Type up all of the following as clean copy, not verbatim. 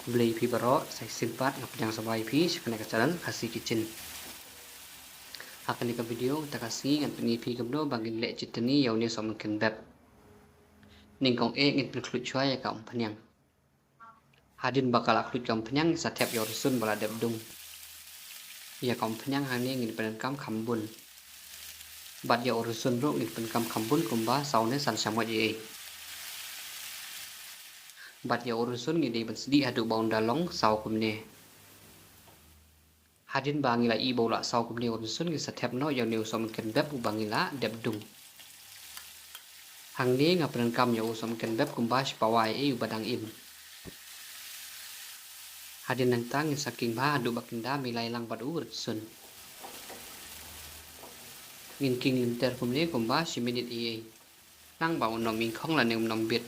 beli pi baro sai simpat ngap yang sabai pi sekena kacaran kasih kitchen akan di video kita kasih ngan pengi pi kabdo bangin le citani yaw ni som ken beb ning kong ngin klut chua ya ka penyang hadin bakal klut kam penyang satep yaw rusun bala deb dung ya kam penyang hani ngin pen kam khambun bat yaw rusun ro ngin pen kam khambun kumba saune san samwa ye bat yaw rusun ngin di ban sedi hadu baun dalong sau kumne hadin bangila i bola sau kumne rusun ngin satep no yaw ni som ken beb bangila deb dung hang ni ngapen kam yaw som ken beb kumba pawai e badang im hadin nang tang saking ba hadu bakinda milai lang badu rusun ngin king inter kumne kumba si minit e nang ba nom min khong la nem nom bit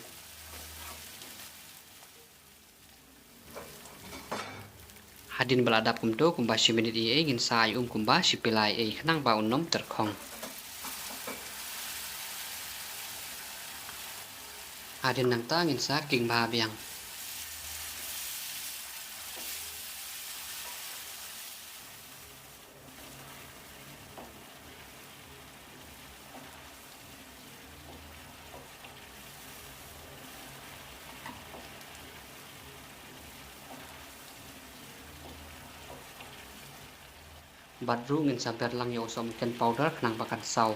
hadin baladap kumto kumba si minit e ngin sai kumba si pilai e nang ba nom terkhong hadin nang tang ngin saking ba biang badru ngin samper lang yaw som ken powder nang bakan sau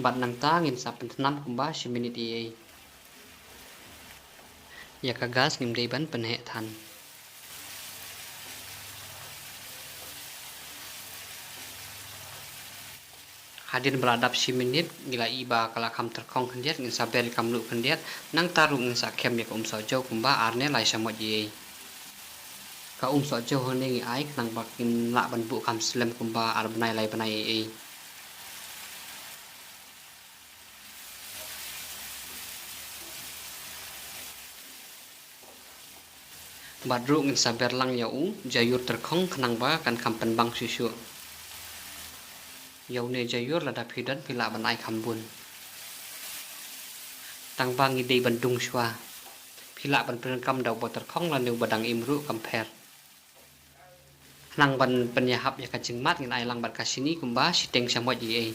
bat nang ta ngin sapen tanam kumba si minit e ya kagas ngim dei ban penhe than hadin beradap si minit gila iba kala kam terkong kendiat ngin saber kam lu kendiat nang taru ngin sakem ya sojo kumba arne lai samot ye ka sojo hone ngi ai nang bakin la ban bu kam slem kumba ar benai lai benai e badru ngin saber lang yau jayur terkong kenang ba kan kam penbang susu yaw ne jayur lada pidan pila banai khambun tang bang ide bandung shwa pila ban pen kam daw boter khong la nu badang imru kamper nang ban penyahap ya kacing mat ngin ai lang bat kasini kumba siteng samot ye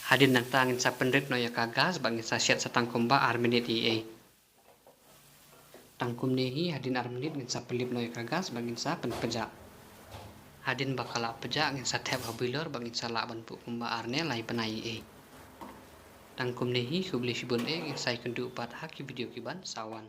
hadin nang tangin sa pendrit no ya kagas bangin sa siat satang kumba ar minit ye tang kumne hi hadin ar minit ngin sa pelip no ya kagas bangin sa penpeja hadin bakala pejak ngin satep habilor bangin sala ban pu kumba arne lai panai e tang kumne hi subli sibun e ngin sai kendu pat haki video kiban sawan